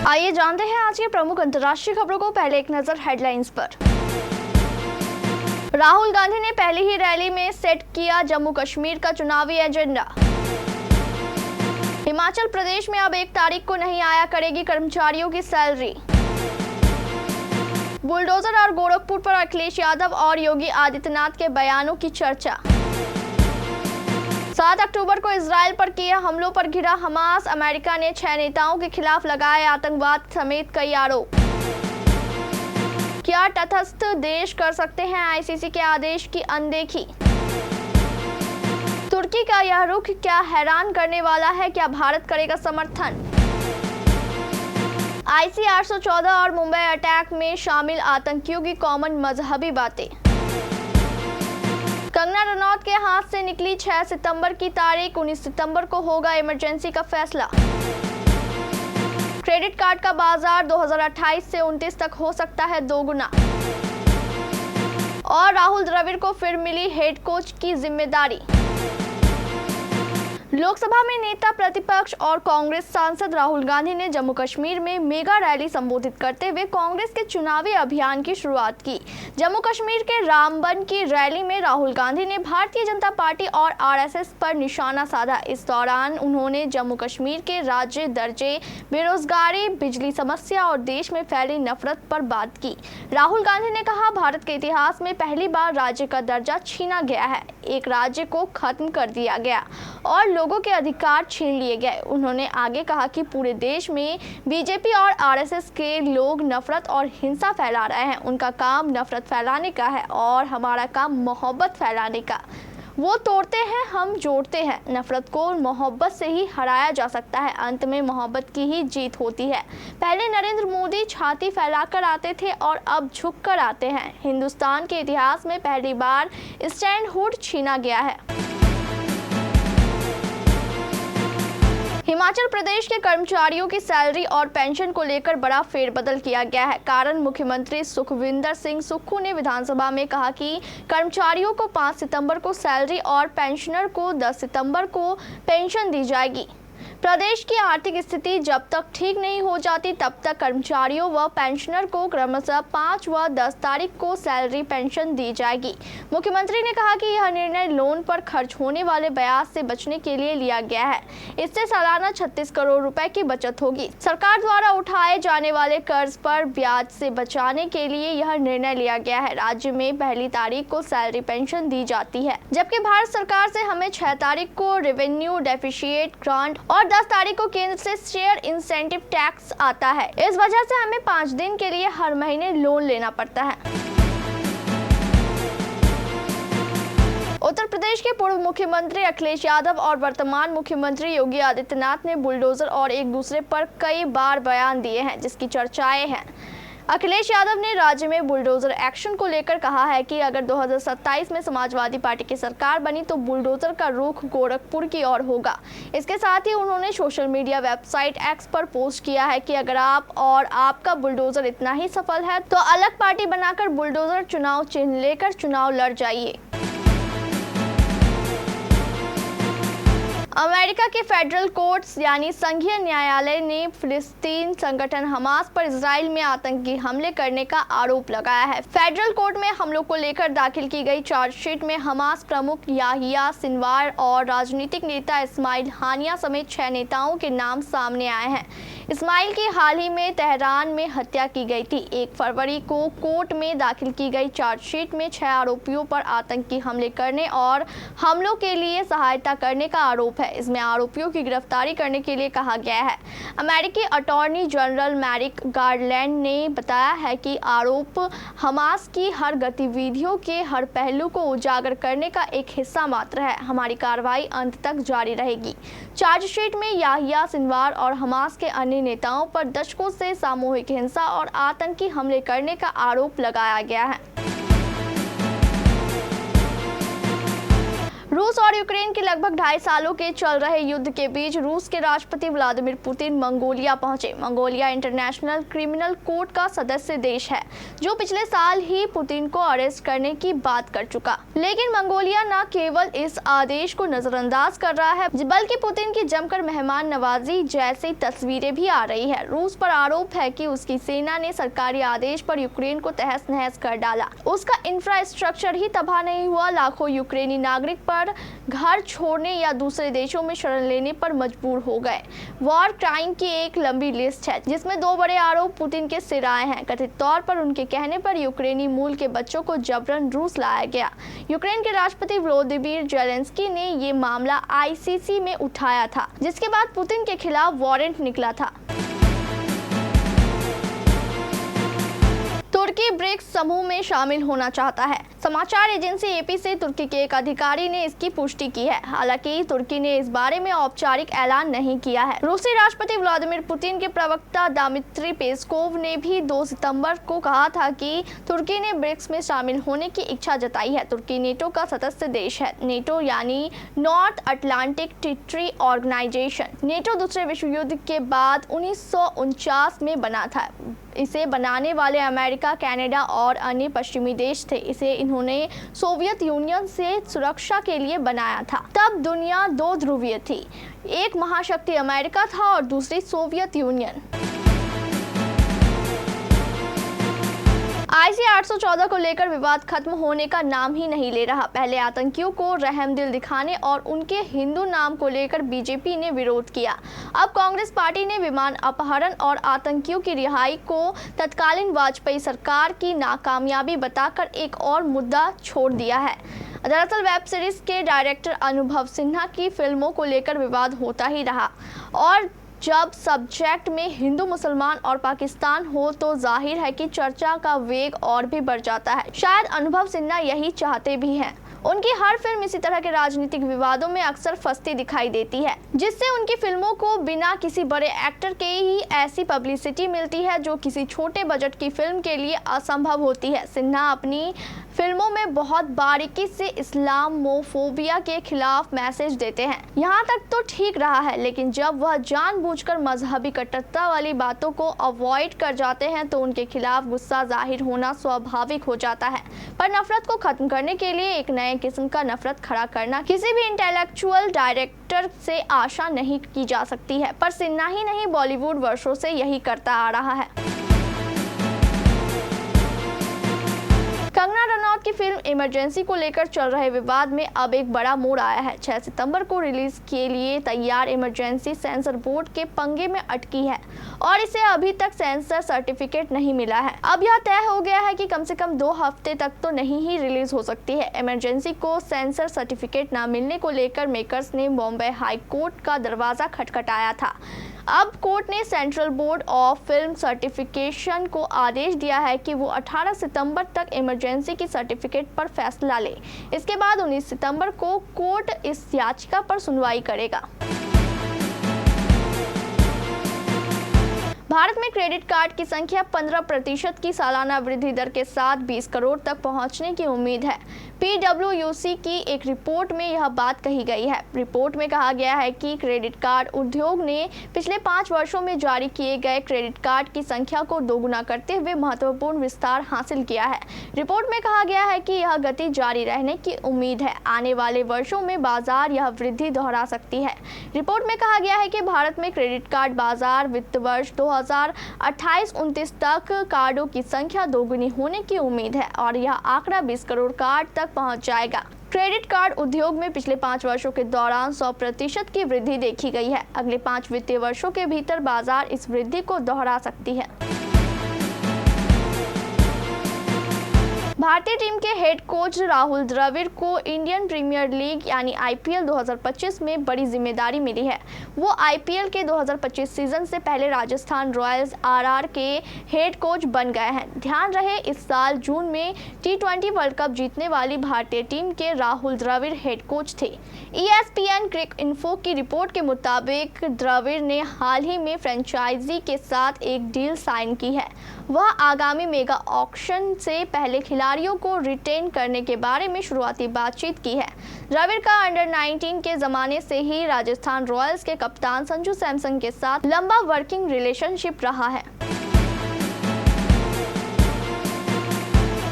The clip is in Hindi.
आइए जानते हैं आज के प्रमुख अंतर्राष्ट्रीय खबरों को। पहले एक नजर हेडलाइंस पर। राहुल गांधी ने पहली ही रैली में सेट किया जम्मू कश्मीर का चुनावी एजेंडा। हिमाचल प्रदेश में अब 1 तारीख को नहीं आया करेगी कर्मचारियों की सैलरी। बुलडोजर और गोरखपुर पर अखिलेश यादव और योगी आदित्यनाथ के बयानों की चर्चा। 7 अक्टूबर को इजराइल पर किए हमलों पर घिरा हमास। अमेरिका ने 6 नेताओं के खिलाफ लगाए आतंकवाद समेत कई आरोप। क्या तटस्थ देश कर सकते हैं आईसीसी के आदेश की अनदेखी? तुर्की का यह रुख क्या हैरान करने वाला है? क्या भारत करेगा समर्थन? आईसी 814 और मुंबई अटैक में शामिल आतंकियों की कॉमन मजहबी बातें। कंगना रनौत के हाथ से निकली 6 सितंबर की तारीख। 19 सितंबर को होगा इमरजेंसी का फैसला। क्रेडिट कार्ड का बाजार 2028 से 29 तक हो सकता है दोगुना। और राहुल द्रविड़ को फिर मिली हेड कोच की जिम्मेदारी। लोकसभा में नेता प्रतिपक्ष और कांग्रेस सांसद राहुल गांधी ने जम्मू कश्मीर में मेगा रैली संबोधित करते हुए कांग्रेस के चुनावी अभियान की शुरुआत की। जम्मू कश्मीर के रामबन की रैली में राहुल गांधी ने भारतीय जनता पार्टी और आरएसएस पर निशाना साधा। इस दौरान उन्होंने जम्मू कश्मीर के राज्य दर्जे, बेरोजगारी, बिजली समस्या और देश में फैली नफरत पर बात की। राहुल गांधी ने कहा, भारत के इतिहास में पहली बार राज्य का दर्जा छीना गया है। एक राज्य को खत्म कर दिया गया और लोगों के अधिकार छीन लिए गए। उन्होंने आगे कहा कि पूरे देश में बीजेपी और आरएसएस के लोग नफरत और हिंसा फैला रहे हैं। उनका काम नफरत फैलाने का है और हमारा काम मोहब्बत फैलाने का। वो तोड़ते हैं, हम जोड़ते हैं। नफरत को मोहब्बत से ही हराया जा सकता है। अंत में मोहब्बत की ही जीत होती है। पहले नरेंद्र मोदी छाती फैलाकर आते थे और अब झुककर आते हैं। हिंदुस्तान के इतिहास में पहली बार स्टैंडहुड छीना गया है। हिमाचल प्रदेश के कर्मचारियों की सैलरी और पेंशन को लेकर बड़ा फेरबदल किया गया है। कारण मुख्यमंत्री सुखविंदर सिंह सुक्खू ने विधानसभा में कहा कि कर्मचारियों को 5 सितंबर को सैलरी और पेंशनर को 10 सितंबर को पेंशन दी जाएगी। प्रदेश की आर्थिक स्थिति जब तक ठीक नहीं हो जाती तब तक कर्मचारियों व पेंशनर को क्रमशः 5 व 10 तारीख को सैलरी पेंशन दी जाएगी। मुख्यमंत्री ने कहा कि यह निर्णय लोन पर खर्च होने वाले ब्याज से बचने के लिए लिया गया है। इससे सालाना 36 करोड़ रुपए की बचत होगी। सरकार द्वारा उठाए जाने वाले कर्ज पर ब्याज से बचाने के लिए यह निर्णय लिया गया है। राज्य में पहली तारीख को सैलरी पेंशन दी जाती है, जबकि भारत सरकार से हमें 6 तारीख को रेवेन्यू डेफिशिएट ग्रांट और 10 तारीख को केंद्र से शेयर इंसेंटिव टैक्स आता है। इस वजह से हमें 5 दिन के लिए हर महीने लोन लेना पड़ता है। उत्तर प्रदेश के पूर्व मुख्यमंत्री अखिलेश यादव और वर्तमान मुख्यमंत्री योगी आदित्यनाथ ने बुलडोजर और एक दूसरे पर कई बार बयान दिए हैं, जिसकी चर्चाएं हैं। अखिलेश यादव ने राज्य में बुलडोजर एक्शन को लेकर कहा है कि अगर 2027 में समाजवादी पार्टी की सरकार बनी तो बुलडोजर का रुख गोरखपुर की ओर होगा। इसके साथ ही उन्होंने सोशल मीडिया वेबसाइट एक्स पर पोस्ट किया है कि अगर आप और आपका बुलडोजर इतना ही सफल है तो अलग पार्टी बनाकर बुलडोजर चुनाव चिन्ह लेकर चुनाव लड़ जाइए। अमेरिका के फेडरल कोर्ट्स यानी संघीय न्यायालय ने फिलिस्तीन संगठन हमास पर इजराइल में आतंकी हमले करने का आरोप लगाया है। फेडरल कोर्ट में हमलों को लेकर दाखिल की गई चार्जशीट में हमास प्रमुख याहिया सिनवार और राजनीतिक नेता इस्माइल हानिया समेत 6 नेताओं के नाम सामने आए हैं। इस्माइल की हाल ही में तेहरान में हत्या की गई थी। 1 फरवरी को कोर्ट में दाखिल की गई चार्जशीट में 6 आरोपियों पर आतंकी हमले करने और हमलों के लिए सहायता करने का आरोप है। इसमें आरोपियों की गिरफ्तारी करने के लिए कहा गया है। अमेरिकी अटॉर्नी जनरल मैरिक गार्लैंड ने बताया है कि आरोप हमास की हर गतिविधियों के हर पहलू को उजागर करने का एक हिस्सा मात्र है। हमारी कार्रवाई अंत तक जारी रहेगी। चार्जशीट में याहिया सिनवार और हमास के अन्य नेताओं पर दशकों से सामूहिक हिंसा और आतंकी हमले करने का आरोप लगाया गया है। रूस और और यूक्रेन के लगभग 2.5 सालों के चल रहे युद्ध के बीच रूस के राष्ट्रपति व्लादिमीर पुतिन मंगोलिया पहुंचे। मंगोलिया इंटरनेशनल क्रिमिनल कोर्ट का सदस्य देश है, जो पिछले साल ही पुतिन को अरेस्ट करने की बात कर चुका। लेकिन मंगोलिया न केवल इस आदेश को नजरअंदाज कर रहा है, बल्कि पुतिन की जमकर मेहमान नवाजी जैसी तस्वीरें भी आ रही है। रूस पर आरोप है कि उसकी सेना ने सरकारी आदेश पर यूक्रेन को तहस नहस कर डाला। उसका इंफ्रास्ट्रक्चर ही तबाह नहीं हुआ, लाखों यूक्रेनी नागरिक पर घर छोड़ने या दूसरे देशों में शरण लेने पर मजबूर हो गए। वॉर क्राइम की एक लंबी लिस्ट है, जिसमें 2 बड़े आरोप पुतिन के सिर आए हैं। कथित तौर पर उनके कहने पर यूक्रेनी मूल के बच्चों को जबरन रूस लाया गया। यूक्रेन के राष्ट्रपति वोलोदिमीर ज़ेलेंस्की ने ये मामला ICC में उठाया था, जिसके बाद पुतिन के खिलाफ वारंट निकला था। तुर्की ब्रिक्स समूह में शामिल होना चाहता है। समाचार एजेंसी AP से तुर्की के एक अधिकारी ने इसकी पुष्टि की है। हालांकि तुर्की ने इस बारे में औपचारिक ऐलान नहीं किया है। रूसी राष्ट्रपति व्लादिमीर पुतिन के प्रवक्ता दमित्री पेस्कोव ने भी 2 सितंबर को कहा था कि तुर्की ने ब्रिक्स में शामिल होने की इच्छा जताई है। तुर्की नेटो का सदस्य देश है। नेटो यानी North Atlantic Treaty Organization. NATO दूसरे विश्व युद्ध के बाद 1949 में बना था। इसे बनाने वाले अमेरिका, कनाडा और अन्य पश्चिमी देश थे। इसे इन्होंने सोवियत यूनियन से सुरक्षा के लिए बनाया था। तब दुनिया 2 ध्रुवीय थी, एक महाशक्ति अमेरिका था और दूसरी सोवियत यूनियन। IC 814 को लेकर विवाद खत्म होने का नाम ही नहीं ले रहा। पहले आतंकियों को रहमदिल दिखाने और उनके हिंदू नाम को लेकर बीजेपी ने विरोध किया। अब कांग्रेस पार्टी ने विमान अपहरण और आतंकियों की रिहाई को तत्कालीन वाजपेयी सरकार की नाकामयाबी बताकर एक और मुद्दा छोड़ दिया है। दरअसल वेब सीरीज के डायरेक्टर अनुभव सिन्हा की फिल्मों को लेकर विवाद होता ही रहा, और जब सब्जेक्ट में हिंदू, मुसलमान और पाकिस्तान हो तो जाहिर है कि चर्चा का वेग और भी बढ़ जाता है। शायद अनुभव सिन्हा यही चाहते भी हैं। उनकी हर फिल्म इसी तरह के राजनीतिक विवादों में अक्सर फंसती दिखाई देती है, जिससे उनकी फिल्मों को बिना किसी बड़े एक्टर के ही ऐसी पब्लिसिटी मिलती है जो किसी छोटे बजट की फिल्म के लिए असंभव होती है। सिन्हा अपनी फिल्मों में बहुत बारीकी से इस्लामोफोबिया के खिलाफ मैसेज देते हैं। यहाँ तक तो ठीक रहा है, लेकिन जब वह जानबूझकर मजहबी कट्टरता वाली बातों को अवॉइड कर जाते हैं तो उनके खिलाफ गुस्सा जाहिर होना स्वाभाविक हो जाता है। पर नफरत को खत्म करने के लिए एक नए किस्म का नफरत खड़ा करना किसी भी इंटेलेक्चुअल डायरेक्टर से आशा नहीं की जा सकती है। पर सिन्हा ही नहीं, बॉलीवुड वर्षों से यही करता आ रहा है। कंगना रनौत की फिल्म इमरजेंसी को लेकर चल रहे विवाद में अब एक बड़ा मोड़ आया है। 6 सितंबर को रिलीज के लिए तैयार इमरजेंसी सेंसर बोर्ड के पंगे में अटकी है और इसे अभी तक सेंसर सर्टिफिकेट नहीं मिला है। अब यह तय हो गया है कि कम से कम 2 हफ्ते तक तो नहीं ही रिलीज हो सकती है। इमरजेंसी को सेंसर सर्टिफिकेट न मिलने को लेकर मेकर्स ने बॉम्बे हाई कोर्ट का दरवाजा खटखटाया था। अब कोर्ट ने central board of film certification को आदेश दिया है कि वो 18 सितंबर तक इमरजेंसी की सर्टिफिकेट पर फैसला ले। इसके बाद 19 सितंबर को कोर्ट इस याचिका पर सुनवाई करेगा। भारत में क्रेडिट कार्ड की संख्या 15% की सालाना वृद्धि दर के साथ 20 करोड़ तक पहुंचने की उम्मीद है। PwC की एक रिपोर्ट में यह बात कही गई है। रिपोर्ट में कहा गया है कि क्रेडिट कार्ड उद्योग ने पिछले 5 वर्षों में जारी किए गए क्रेडिट कार्ड की संख्या को दोगुना करते हुए महत्वपूर्ण विस्तार हासिल किया है। रिपोर्ट में कहा गया है कि यह गति जारी रहने की उम्मीद है। आने वाले वर्षों में बाजार यह वृद्धि दोहरा सकती है। रिपोर्ट में कहा गया है कि भारत में क्रेडिट कार्ड बाजार वित्त वर्ष 2028-29 तक कार्डों की संख्या दोगुनी होने की उम्मीद है और यह आंकड़ा 20 करोड़ कार्ड तक पहुंच जाएगा। क्रेडिट कार्ड उद्योग में पिछले 5 वर्षों के दौरान 100% की वृद्धि देखी गई है। अगले 5 वित्तीय वर्षों के भीतर बाजार इस वृद्धि को दोहरा सकती है। भारतीय टीम के हेड कोच राहुल द्रविड़ को इंडियन प्रीमियर लीग यानी IPL 2025 में बड़ी जिम्मेदारी मिली है। वो IPL के 2025 सीजन से पहले राजस्थान रॉयल्स RR के हेड कोच बन गए हैं। ध्यान रहे, इस साल जून में T20 वर्ल्ड कप जीतने वाली भारतीय टीम के राहुल द्रविड़ हेड कोच थे। ESPN क्रिकइन्फो की रिपोर्ट के मुताबिक द्रविड़ ने हाल ही में फ्रेंचाइजी के साथ एक डील साइन की है। वह आगामी मेगा ऑक्शन से पहले खिलाड़ी खिलाड़ियों को रिटेन करने के बारे में शुरुआती बातचीत की है। द्रविड़ का अंडर 19 के जमाने से ही राजस्थान रॉयल्स के कप्तान संजू सैमसन के साथ लंबा वर्किंग रिलेशनशिप रहा है।